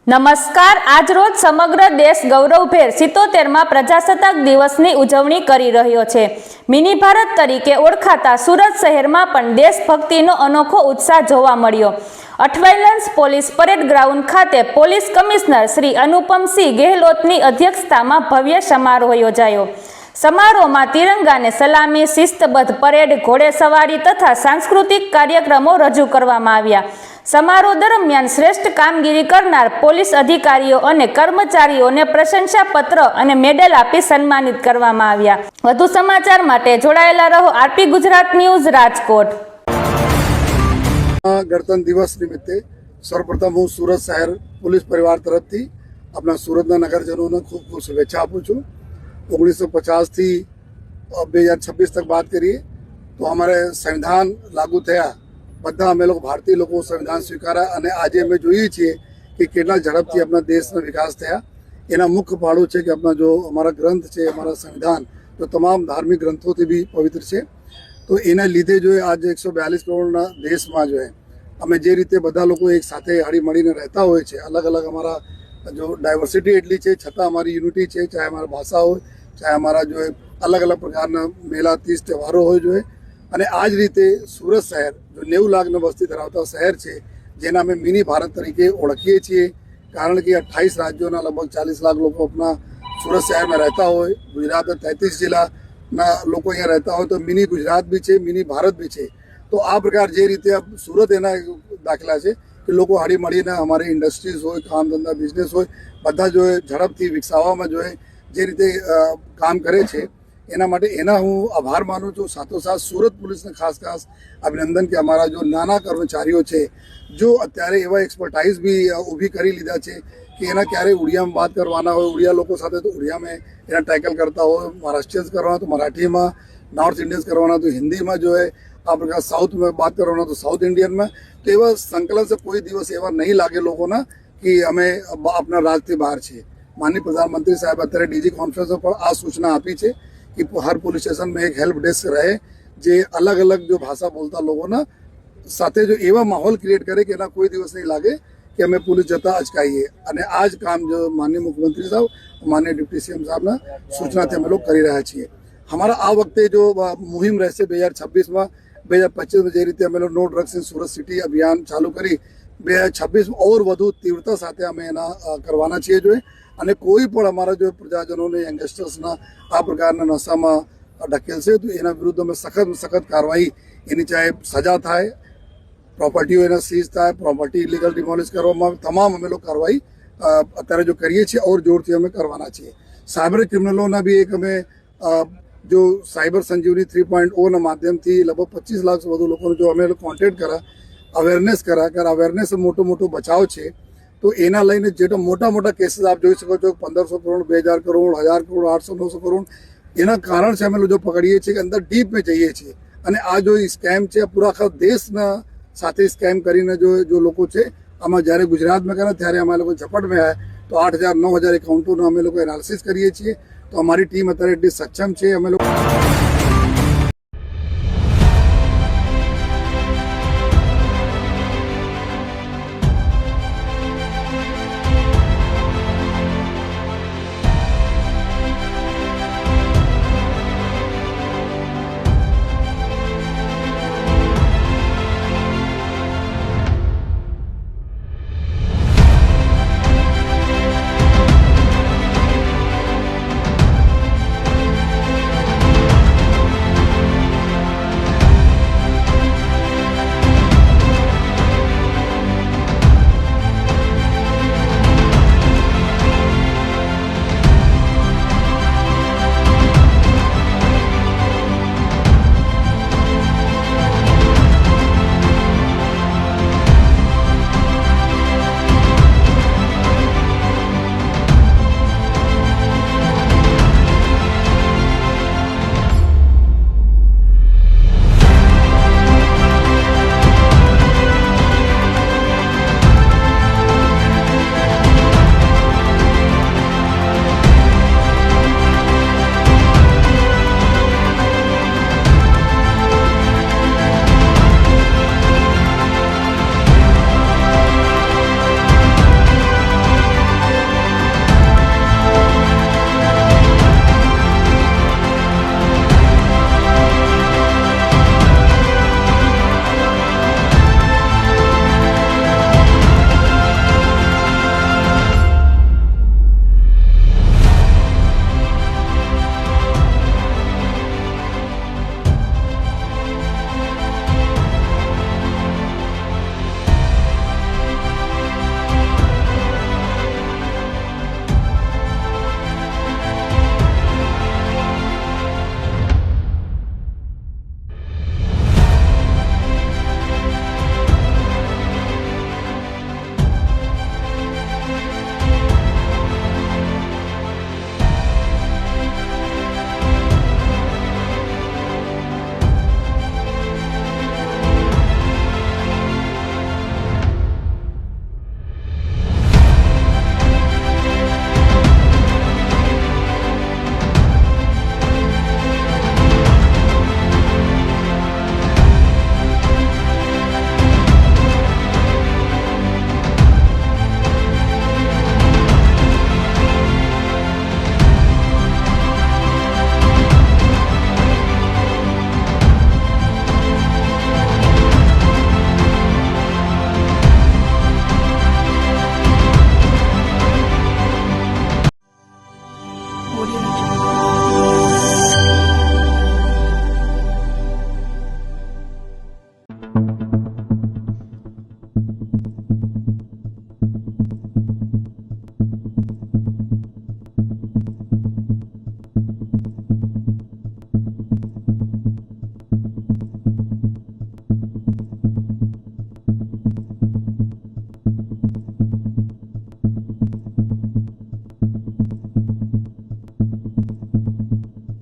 નમસ્કાર। આજરોજ સમગ્ર દેશ ગૌરવભેર 77મા પ્રજાસત્તાક દિવસની ઉજવણી કરી રહ્યો છે। મિની ભારત તરીકે ઓળખાતા સુરત શહેરમાં પણ દેશભક્તિનો અનોખો ઉત્સાહ જોવા મળ્યો। અઠવાઇલન્સ પોલીસ પરેડ ગ્રાઉન્ડ ખાતે પોલીસ કમિશનર શ્રી અનુપમસિંહ ગેહલોતની અધ્યક્ષતામાં ભવ્ય સમારોહ યોજાયો। સમારોહમાં તિરંગાને સલામી, શિસ્તબદ્ધ પરેડ, ઘોડેસવારી તથા સાંસ્કૃતિક કાર્યક્રમો રજૂ કરવામાં આવ્યા। સમારોહ દરમિયાન શ્રેષ્ઠ કામગીરી કરનાર પોલીસ અધિકારીઓ અને કર્મચારીઓને પ્રશંસાપત્ર અને મેડલ આપી સન્માનિત કરવામાં આવ્યા। વધુ સમાચાર માટે જોડાયેલા રહો આરપી ગુજરાત ન્યૂઝ રાજકોટ। ગણતંત્ર દિવસ નિમિત્તે સર્વપ્રથમ હું સુરત શહેર પોલીસ પરિવાર તરફથી આપણા સુરતના નગરજનોને ખૂબ ખૂબ શુભેચ્છા આપું છું। 1950 થી 2026 तक बात करिए तो हमारे संविधान लागू થયા બધા અમે લોકો ભારતીય લોકો સંવિધાન સ્વીકાર્યા અને આજે અમે જોઈએ છીએ કે કેટલા ઝડપથી આપણા દેશનો વિકાસ થયા। એના મુખ્ય પાડો છે કે આપણા જો અમારા ગ્રંથ છે, અમારા સંવિધાન તો તમામ ધાર્મિક ગ્રંથોથી બી પવિત્ર છે। તો એના લીધે જો આજે 142 કરોડના દેશમાં જો અમે જે રીતે બધા લોકો એક સાથે હળી મળીને રહેતા હોય છે, અલગ અલગ અમારા जो डाइवर्सिटी એટલી છે છતાં અમારી યુનિટી છે, ચાહે અમારા ભાષા હોય, ચાહે અમારા જો અલગ અલગ પ્રકારના મેળા તીજ તહેવારો હોય જોઈએ। અને આ જ રીતે સુરત શહેર જો 90 લાખની વસ્તી ધરાવતા શહેર છે જેના અમે મિની ભારત તરીકે ઓળખીએ છીએ, કારણ કે 28 રાજ્યોના લગભગ 40 લાખ લોકો આપણા સુરત શહેરમાં રહેતા હોય। ગુજરાતના 33 જિલ્લાના લોકો અહીંયા રહેતા હોય તો મિની ગુજરાત બી છે, મિની ભારત બી છે। તો આ પ્રકાર જે રીતે સુરત એના દાખલા છે કે લોકો હળી મળીને અમારી ઇન્ડસ્ટ્રીઝ હોય, કામ ધંધા બિઝનેસ હોય, બધા જો ઝડપથી વિકસાવવામાં જો જે રીતે કામ કરે છે એના માટે એના હું આભાર માનું છું। સાથોસાથ સુરત પોલીસને ખાસ અભિનંદન કે અમારા જો નાના કર્મચારીઓ છે જો અત્યારે એવા એક્સપર્ટાઇઝ બી ઊભી કરી લીધા છે કે એના ક્યારેય ઉડિયામાં વાત કરવાના હોય, ઉડિયા લોકો સાથે તો ઉડિયામાં એના ટેકલ કરતા હોય, મહારાષ્ટ્રીયન્સ કરવાના તો મરાઠીમાં, નોર્થ ઇન્ડિયન્સ કરવાના તો हिंदी जो है આ પ્રકાર સાઉથ में बात करवाना तो साउथ इंडियन में। तो એવા સંકલન से કોઈ દિવસ એવા નહીં લાગે લોકોના કે અમે આપણા રાજથી બહાર છીએ। માનનીય પ્રધાનમંત્રી સાહેબ અત્યારે ડીજી કોન્ફરન્સમાં પણ આ સૂચના આપી છે કે હર પોલીસ સ્ટેશનમાં એક હેલ્પ ડેસ્ક રહે જે અલગ અલગ જો ભાષા બોલતા લોકોના સાથે જો એવા માહોલ ક્રિએટ કરે કે એના કોઈ દિવસ નહીં લાગે કે અમે પોલીસ જતા અચકાઈએ। અને આ જ કામ જો માનનીય મુખ્યમંત્રી સાહેબ, માનનીય ડિપ્ટી સીએમ સાહેબના સૂચનાથી અમે લોકો કરી રહ્યા છીએ। हमारा આ વખતે જો મુહિમ રહેશે 2026માં 2025 જે રીતે અમે no drugs in Surat city અભિયાન ચાલુ કરી 2026 ઓર વધુ તીવ્રતા સાથે અમે એના કરવાના છીએ જોઈએ। અને કોઈ પણ અમારા જો પ્રજાજનોને યંગસ્ટર્સના આ પ્રકારના નશામાં ઢકેલશે તો એના વિરુદ્ધ અમે સખત કાર્યવાહી એની ચાહે સજા થાય, પ્રોપર્ટીઓ એના સીઝ થાય, પ્રોપર્ટી ઇલીગલ ડિમોલિશ કરવામાં તમામ અમે લોકો કાર્યવાહી અત્યારે જો કરીએ છીએ ઓર જોરથી અમે કરવાના છીએ। સાયબર ક્રિમિનલોના બી એક અમે जो साइबर संजीवनी 3.0 माध्यमથી લગભગ 25 લાખ વધુ લોકોને જો અમે કોન્ટેક્ટ કર્યા, અવેરનેસ કર્યા કે અવેરનેસ મોટો બચાવ છે। તો એના લઈને જેટલા મોટા કેસીસ આપ જોઈ શકો છો 1500 કરોડ, 2000 કરોડ, 1000 કરોડ, 800 900 કરોડ એના કારણ છે અમે લોકો પકડીએ છીએ કે અંદર ડીપ में જઈએ છીએ। અને આ જો સ્કેમ છે પૂરા આખા દેશના સાથે સ્કેમ કરીને જો લોકો છે આમાં જ્યારે ગુજરાતમાં કર્યા ત્યારે અમે લોકો ઝપટમાં આવ્યા તો 8000 9000 એકાઉન્ટોનો અમે લોકો એનાલિસિસ કરીએ છીએ। तो हमारी टीम અત્યારે એટલી સક્ષમ છે। અમે લોકો